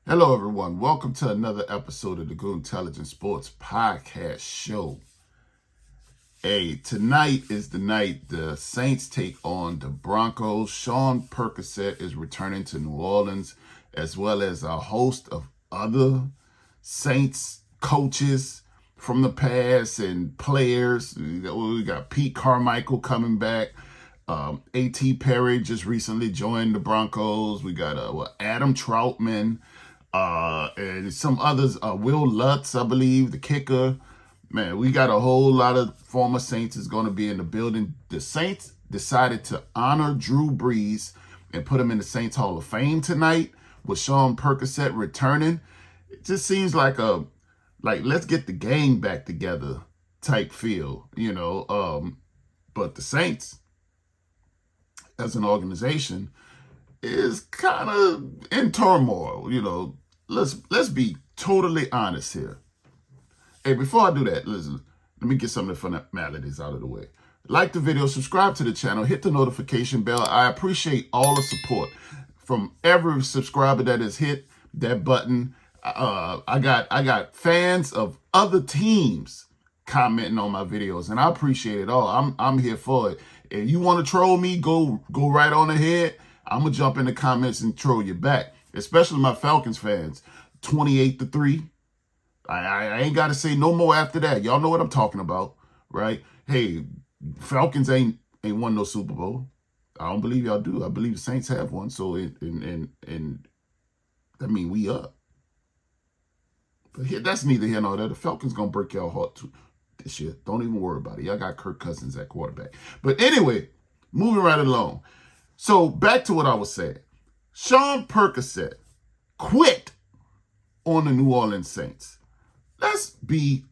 Hello, everyone. Welcome to another episode of the Go Intelligent Sports Podcast Show. Hey, tonight is the night the Saints take on the Broncos. Sean Percocet is returning to New Orleans, as well as a host of other Saints coaches from the past and players. We got Pete Carmichael coming back. A.T. Perry just recently joined the Broncos. We got Adam Troutman. And some others, Will Lutz, I believe, the kicker. Man, we got a whole lot of former Saints is going to be in the building. The Saints decided to honor Drew Brees and put him in the Saints Hall of Fame tonight with Sean Percocet returning. It just seems like let's get the gang back together type feel, But the Saints, as an organization, is kind of in turmoil, Let's be totally honest here. Hey, before I do that, listen, let me get some of the formalities out of the way. Like the video, subscribe to the channel, hit the notification bell. I appreciate all the support from every subscriber that has hit that button. I got fans of other teams commenting on my videos, and I appreciate it all. I'm here for it. If you want to troll me, go right on ahead. I'm gonna jump in the comments and troll you back, especially my Falcons fans. 28-3. I ain't got to say no more after that. Y'all know what I'm talking about, right? Hey, Falcons ain't won no Super Bowl. I don't believe y'all do. I believe the Saints have one. So and I mean we up. But here, that's neither here nor there. The Falcons gonna break y'all heart too this year. Don't even worry about it. Y'all got Kirk Cousins at quarterback. But anyway, moving right along. So back to what I was saying. Sean Percocet quit on the New Orleans Saints. Let's be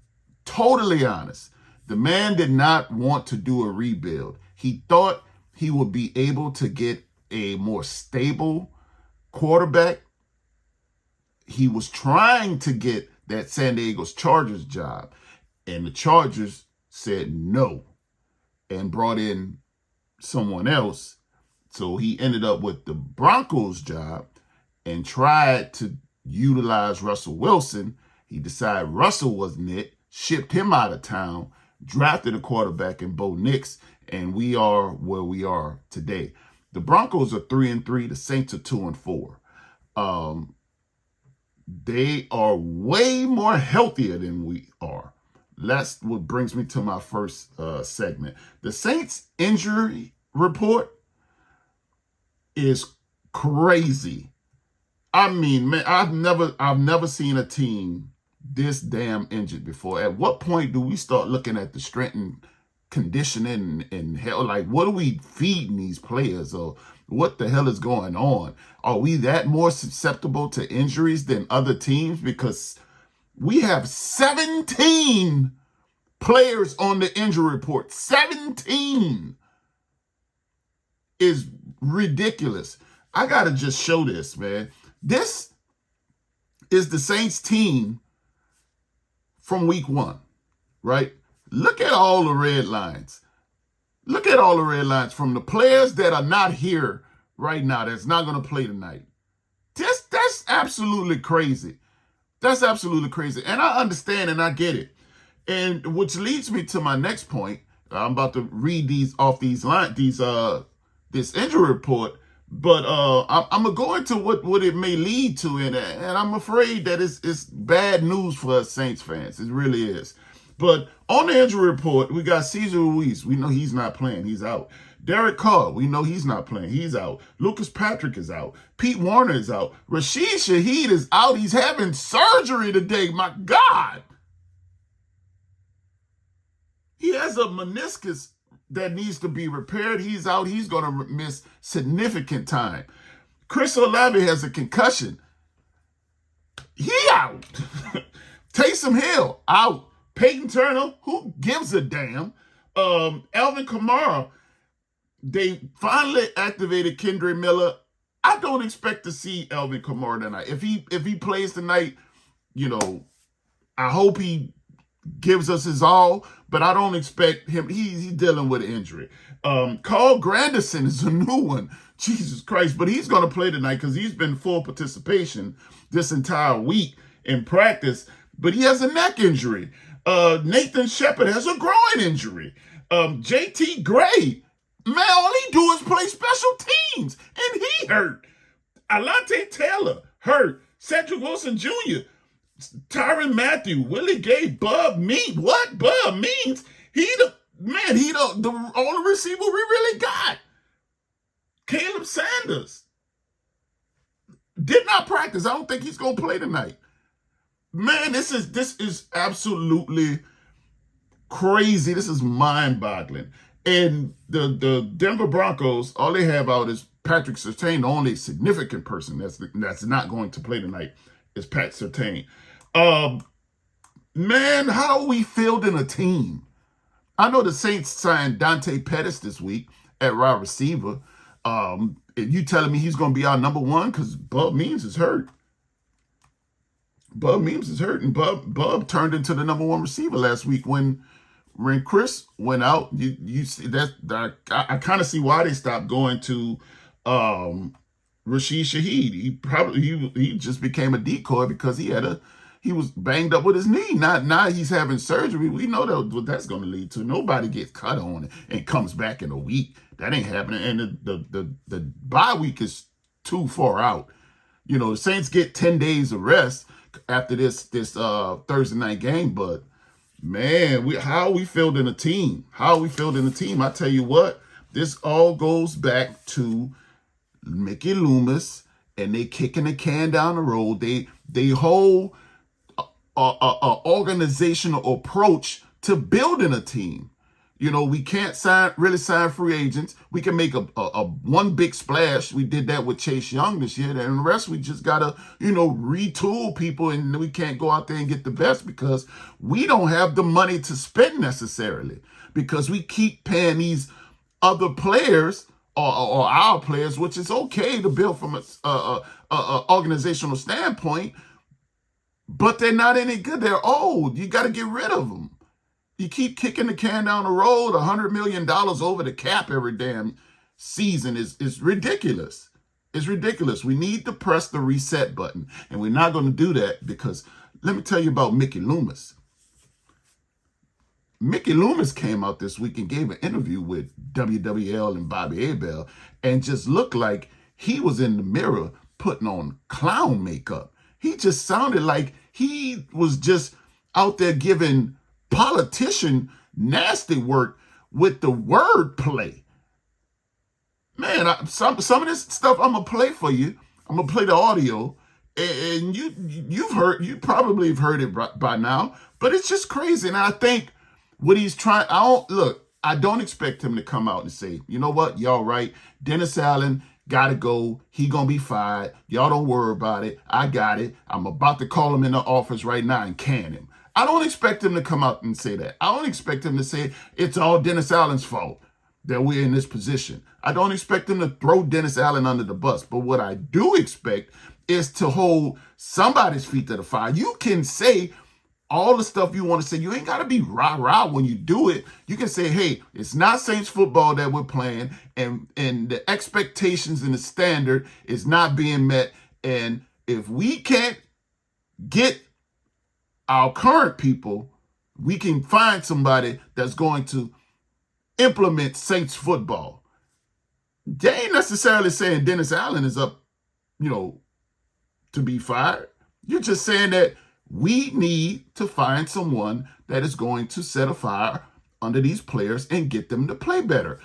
totally honest. The man did not want to do a rebuild. He thought he would be able to get a more stable quarterback. He was trying to get that San Diego Chargers job, and the Chargers said no and brought in someone else. So he ended up with the Broncos job and tried to utilize Russell Wilson. He decided Russell wasn't it, shipped him out of town, drafted a quarterback in Bo Nix, and we are where we are today. The Broncos are 3-3. The Saints are 2-4. They are way more healthier than we are. That's what brings me to my first segment. The Saints injury report is crazy. I mean, man, I've never seen a team this damn injured before. At what point do we start looking at the strength and conditioning and hell? Like, what are we feeding these players, or what the hell is going on? Are we that more susceptible to injuries than other teams? Because we have 17 players on the injury report. 17 is ridiculous. I gotta just show this, man. This is the Saints team from week 1, right? Look at all the red lines. Look at all the red lines from the players that are not here right now, that's not going to play tonight. That's absolutely crazy. That's absolutely crazy. And I understand and I get it. And which leads me to my next point. I'm about to read these off these lines, this injury report. But I'm going to go into what it may lead to, and I'm afraid that it's bad news for us Saints fans. It really is. But on the injury report, we got Cesar Ruiz. We know he's not playing. He's out. Derek Carr, we know he's not playing. He's out. Lucas Patrick is out. Pete Warner is out. Rashid Shaheed is out. He's having surgery today. My God. He has a meniscus that needs to be repaired. He's out. He's going to miss significant time. Chris Olave has a concussion. He out. Taysom Hill out. Peyton Turner, who gives a damn? Alvin Kamara, they finally activated Kendre Miller. I don't expect to see Alvin Kamara tonight. If he plays tonight, I hope he gives us his all, but I don't expect him. He's dealing with an injury. Carl Granderson is a new one. Jesus Christ. But he's going to play tonight because he's been full participation this entire week in practice. But he has a neck injury. Nathan Shepard has a groin injury. JT Gray, man, all he do is play special teams, and he hurt. Alante Taylor hurt. Cedric Wilson Jr., Tyrann Mathieu, Willie Gay, Bub Means. What Bub Means? He the only receiver we really got. Caleb Sanders did not practice. I don't think he's gonna play tonight. Man, this is absolutely crazy. This is mind-boggling. And the Denver Broncos, all they have out is Patrick Surtain. The only significant person that's not going to play tonight is Pat Surtain. Man, how are we fielding a team? I know the Saints signed Dante Pettis this week at wide receiver. And you telling me he's going to be our number one because Bub Means is hurt. Bub Means is hurt, and Bub turned into the number one receiver last week when Chris went out. You see that I kind of see why they stopped going to Rashid Shaheed. He just became a decoy because he was banged up with his knee. Now he's having surgery. We know what that's going to lead to. Nobody gets cut on and comes back in a week. That ain't happening. And the bye week is too far out. You know, the Saints get 10 days of rest after this Thursday night game. But man, how are we fielding a team? How are we fielding a team? I tell you what, this all goes back to Mickey Loomis, and they kicking the can down the road. They hold a organizational approach to building a team. You know, we can't really sign free agents. We can make a one big splash. We did that with Chase Young this year. And the rest, we just got to, retool people. And we can't go out there and get the best because we don't have the money to spend necessarily. Because we keep paying these other players or our players, which is okay to build from a organizational standpoint. But they're not any good. They're old. You got to get rid of them. You keep kicking the can down the road. $100 million over the cap every damn season is ridiculous. It's ridiculous. We need to press the reset button. And we're not going to do that because let me tell you about Mickey Loomis. Mickey Loomis came out this week and gave an interview with WWL and Bobby Abel and just looked like he was in the mirror putting on clown makeup. He just sounded like he was just out there giving politician nasty work with the word play. Man, some of this stuff I'm gonna play for you. I'm gonna play the audio, and you probably have heard it by now, but it's just crazy. And I think what he's trying, I don't expect him to come out and say, you know what, y'all right, Dennis Allen gotta go, he gonna be fired, y'all don't worry about it, I got it, I'm about to call him in the office right now and can him. I don't expect him to come out and say that. I don't expect him to say it's all Dennis Allen's fault that we're in this position. I don't expect him to throw Dennis Allen under the bus. But what I do expect is to hold somebody's feet to the fire. You can say all the stuff you want to say. You ain't got to be rah-rah when you do it. You can say, hey, it's not Saints football that we're playing, and the expectations and the standard is not being met. And if we can't get our current people, we can find somebody that's going to implement Saints football. They ain't necessarily saying Dennis Allen is up, to be fired. You're just saying that we need to find someone that is going to set a fire under these players and get them to play better.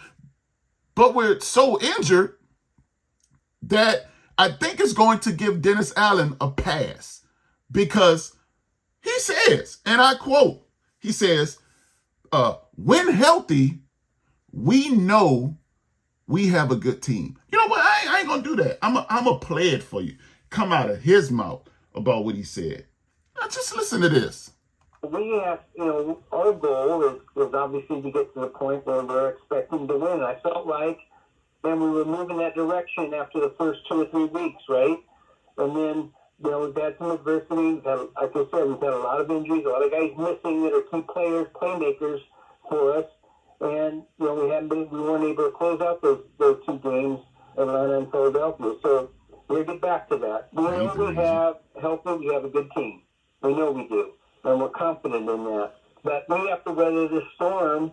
But we're so injured that I think it's going to give Dennis Allen a pass because he says, and I quote, he says, when healthy, we know we have a good team. You know what? I ain't going to do that. I'm going to play it for you. Come out of his mouth about what he said. Now just listen to this. We have, our goal is obviously to get to the point where we're expecting to win. I felt like then we were moving that direction after the first 2 or 3 weeks, right? And then we've had some adversity. Like I said, we've had a lot of injuries, a lot of guys missing that are key players, playmakers for us. And, we weren't able to close out those two games, Atlanta and Philadelphia. So we're going to get back to that. We know we have we have a good team. We know we do. And we're confident in that. But we have to weather this storm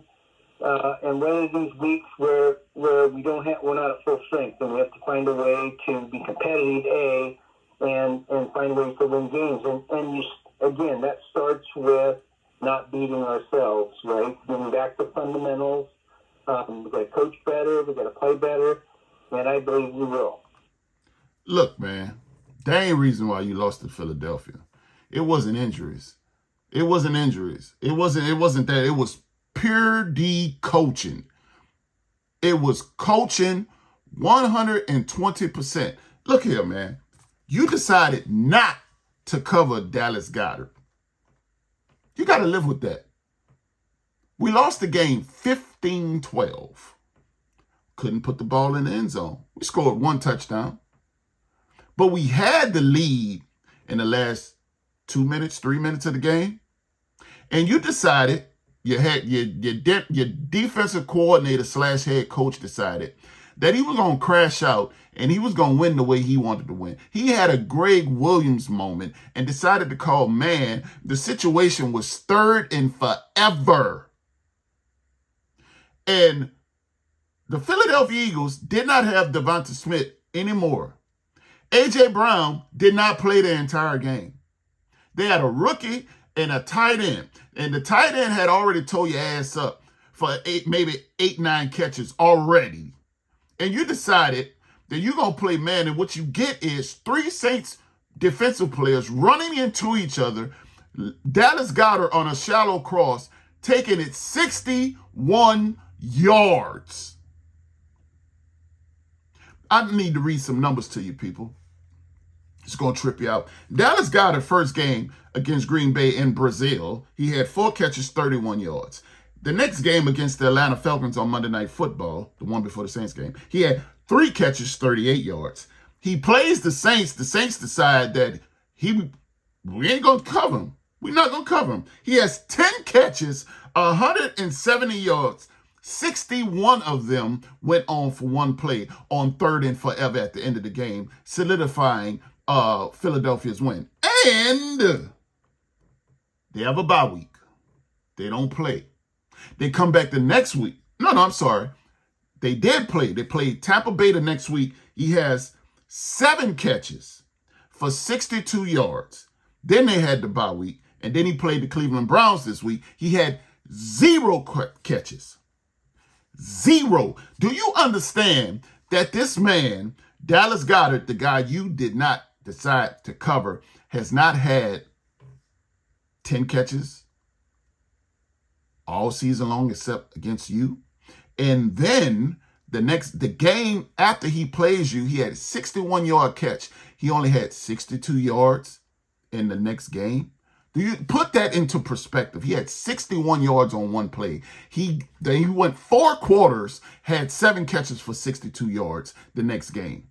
and weather these weeks where we're not at full strength, and we have to find a way to be competitive, and find ways to win games. And again, that starts with not beating ourselves, right? Getting back to fundamentals. We've got to coach better. We've got to play better, and I believe we will. Look, man, there ain't reason why you lost to Philadelphia. It wasn't injuries. It wasn't that. It was pure D coaching. It was coaching 120%. Look here, man. You decided not to cover Dallas Goedert. You got to live with that. We lost the game 15-12. Couldn't put the ball in the end zone. We scored 1 touchdown. But we had the lead in the last 2 minutes, 3 minutes of the game. And you decided, your defensive coordinator / head coach decided that he was going to crash out and he was going to win the way he wanted to win. He had a Greg Williams moment and decided to call man. The situation was 3rd and forever. And the Philadelphia Eagles did not have Devonta Smith anymore. A.J. Brown did not play the entire game. They had a rookie and a tight end. And the tight end had already tore your ass up for maybe 8-9 catches already. And you decided that you're going to play man, and what you get is 3 Saints defensive players running into each other. Dallas Goedert on a shallow cross, taking it 61 yards. I need to read some numbers to you, people. It's going to trip you out. Dallas Goedert, first game against Green Bay in Brazil, he had 4 catches, 31 yards. The next game against the Atlanta Falcons on Monday Night Football, the one before the Saints game, he had 3 catches, 38 yards. He plays the Saints. The Saints decide that we ain't going to cover him. We're not going to cover him. He has 10 catches, 170 yards. 61 of them went on for 1 play on 3rd and forever at the end of the game, solidifying Philadelphia's win. And they have a bye week. They don't play. They come back the next week. No, I'm sorry. They did play. They played Tampa Bay the next week. He has 7 catches for 62 yards. Then they had the bye week. And then he played the Cleveland Browns this week. He had 0 catches. 0. Do you understand that this man, Dallas Goedert, the guy you did not decide to cover, has not had 10 catches all season long except against you? And then the game after he plays you, he had a 61-yard catch. He only had 62 yards in the next game. Do you put that into perspective? He had 61 yards on 1 play. He went 4 quarters, had 7 catches for 62 yards the next game.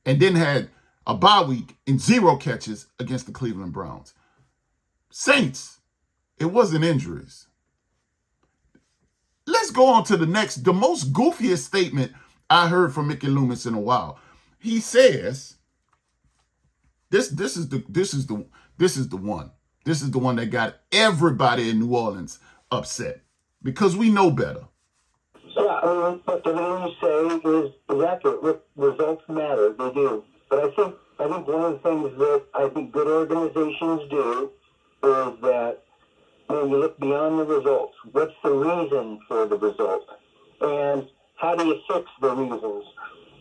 And then had a bye week and 0 catches against the Cleveland Browns. Saints, it wasn't injuries. Let's go on to the most goofiest statement I heard from Mickey Loomis in a while. He says, this is the one. This is the one that got everybody in New Orleans upset because we know better. Yeah, but everything you say is accurate. Results matter. They do. But I think one of the things that I think good organizations do is that when you look beyond the results, what's the reason for the result? And how do you fix the reasons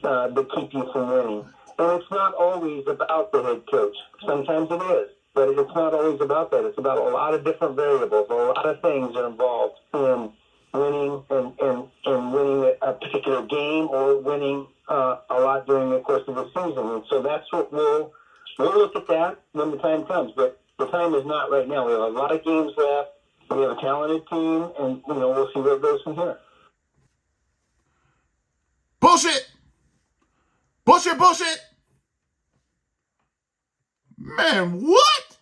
that keep you from winning? And it's not always about the head coach. Sometimes it is. But it's not always about that. It's about a lot of different variables. A lot of things are involved in winning and winning a particular game or winning a lot during the course of the season. And so that's what we'll look at that when the time comes. But the time is not right now. We have a lot of games left. We have a talented team, and we'll see where it goes from here. Bullshit. Man, what?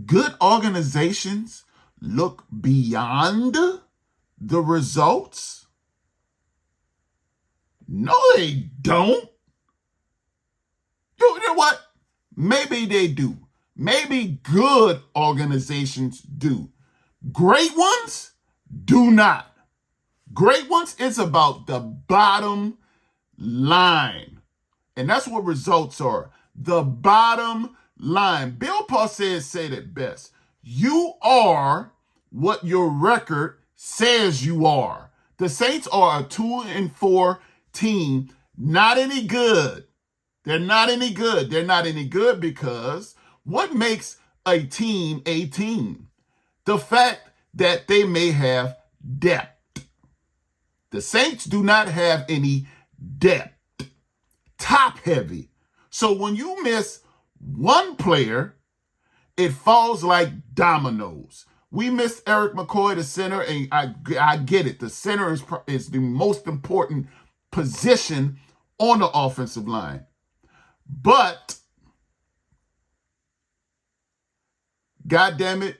Good organizations look beyond the results? No, they don't. You know what? Maybe they do. Maybe good organizations do. Great ones do not. Great ones, it's about the bottom line. And that's what results are. The bottom line. Bill Parcells said it best. You are what your record says you are. The Saints are a 2-4 team, not any good. They're not any good. They're not any good because what makes a team a team? The fact that they may have depth. The Saints do not have any depth. Top heavy. So when you miss one player, it falls like dominoes. We missed Eric McCoy, the center, and I get it. The center is the most important position on the offensive line. But, goddammit,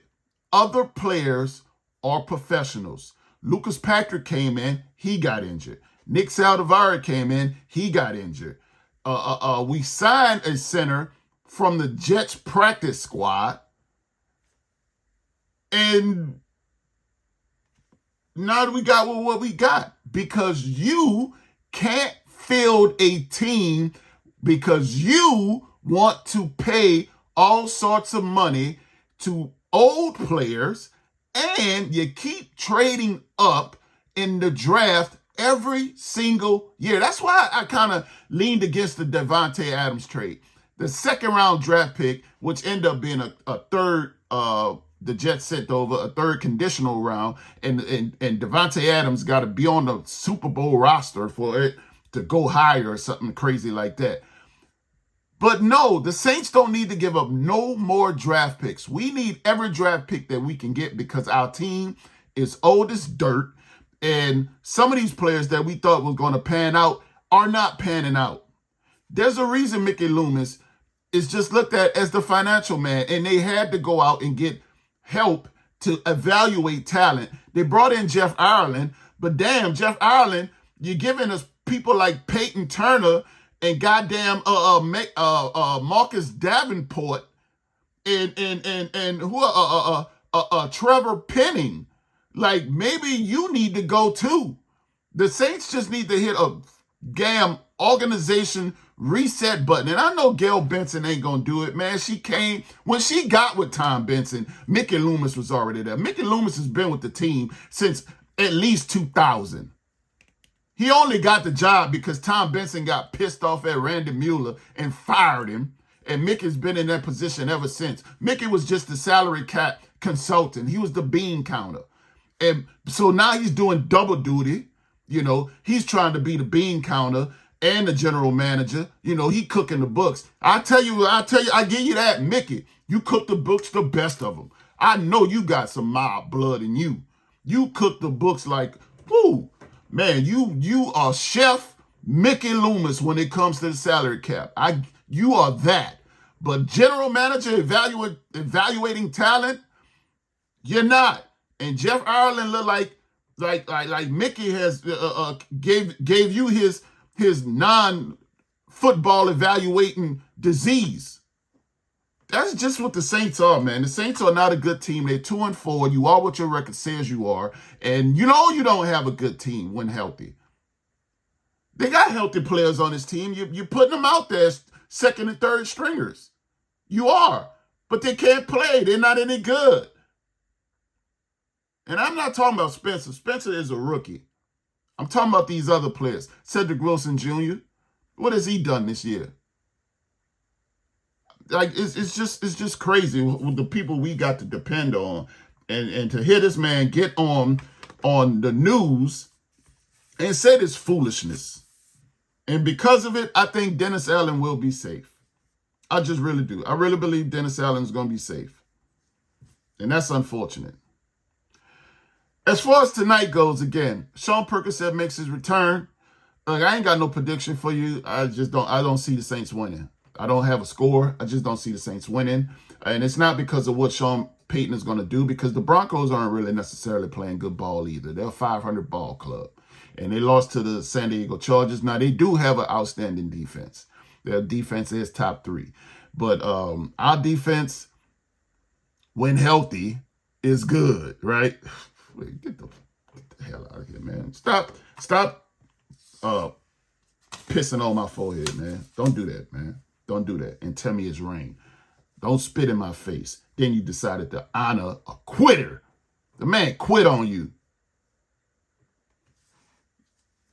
other players are professionals. Lucas Patrick came in, he got injured. Nick Saldivari came in, he got injured. We signed a center from the Jets practice squad, and now we got what we got because you can't field a team because you want to pay all sorts of money to old players and you keep trading up in the draft every single year. That's why I kind of leaned against the Davante Adams trade. The second round draft pick, which ended up being a third, the Jets sent over a third conditional round, and Davante Adams got to be on the Super Bowl roster for it to go higher or something crazy like that. But no, the Saints don't need to give up no more draft picks. We need every draft pick that we can get because our team is old as dirt. And some of these players that we thought was going to pan out are not panning out. There's a reason Mickey Loomis is just looked at as the financial man. And they had to go out and get help to evaluate talent. They brought in Jeff Ireland. But damn, Jeff Ireland, you're giving us people like Peyton Turner and goddamn Marcus Davenport and who Trevor Penning. Like, maybe you need to go too. The Saints just need to hit a damn organization reset button. And I know Gail Benson ain't gonna do it, man. When she got with Tom Benson, Mickey Loomis was already there. Mickey Loomis has been with the team since at least 2000. He only got the job because Tom Benson got pissed off at Randy Mueller and fired him. And Mickey's been in that position ever since. Mickey was just the salary cap consultant. He was the bean counter. And so now he's doing double duty. You know, he's trying to be the bean counter and the general manager. You know, he cooking the books. I give you that, Mickey. You cook the books the best of them. I know you got some mob blood in you. You cook the books like, whoo. Man, you are Chef Mickey Loomis when it comes to the salary cap. You are that. But general manager evaluating talent, you're not. And Jeff Ireland look like Mickey has gave you his non-football evaluating disease. That's just what the Saints are, man. The Saints are not a good team. They're 2-4. You are what your record says you are. And you know you don't have a good team when healthy. They got healthy players on this team. You're putting them out there as second and third stringers. You are. But they can't play. They're not any good. And I'm not talking about Spencer. Spencer is a rookie. I'm talking about these other players. Cedric Wilson Jr. What has he done this year? Like, it's just crazy with the people we got to depend on. And to hear this man get on the news and say this foolishness. And because of it, I think Dennis Allen will be safe. I just really do. I really believe Dennis Allen's going to be safe. And that's unfortunate. As far as tonight goes, again, Sean Perkins makes his return. Look, I ain't got no prediction for you. I don't see the Saints winning. I don't have a score. I just don't see the Saints winning. And it's not because of what Sean Payton is going to do, because the Broncos aren't really necessarily playing good ball either. They're a 500 ball club. And they lost to the San Diego Chargers. Now, they do have an outstanding defense. Their defense is top 3. But our defense, when healthy, is good, right? Wait, get the hell out of here, man. Stop pissing on my forehead, man. Don't do that, man. Don't do that. And tell me it's rain. Don't spit in my face. Then you decided to honor a quitter. The man quit on you.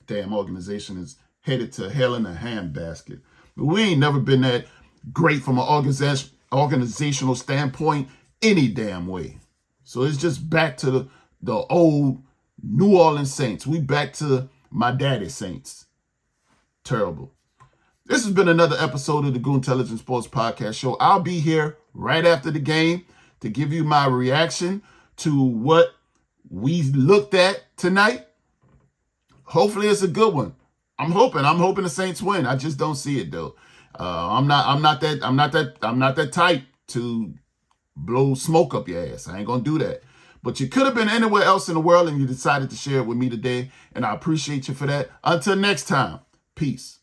Damn organization is headed to hell in a handbasket. But we ain't never been that great from an organizational standpoint any damn way. So it's just back to the old New Orleans Saints. We back to my daddy Saints. Terrible. This has been another episode of the Goon Intelligence Sports Podcast Show. I'll be here right after the game to give you my reaction to what we looked at tonight. Hopefully it's a good one. I'm hoping the Saints win. I just don't see it though. I'm not that type to blow smoke up your ass. I ain't gonna do that. But you could have been anywhere else in the world and you decided to share it with me today, and I appreciate you for that. Until next time, peace.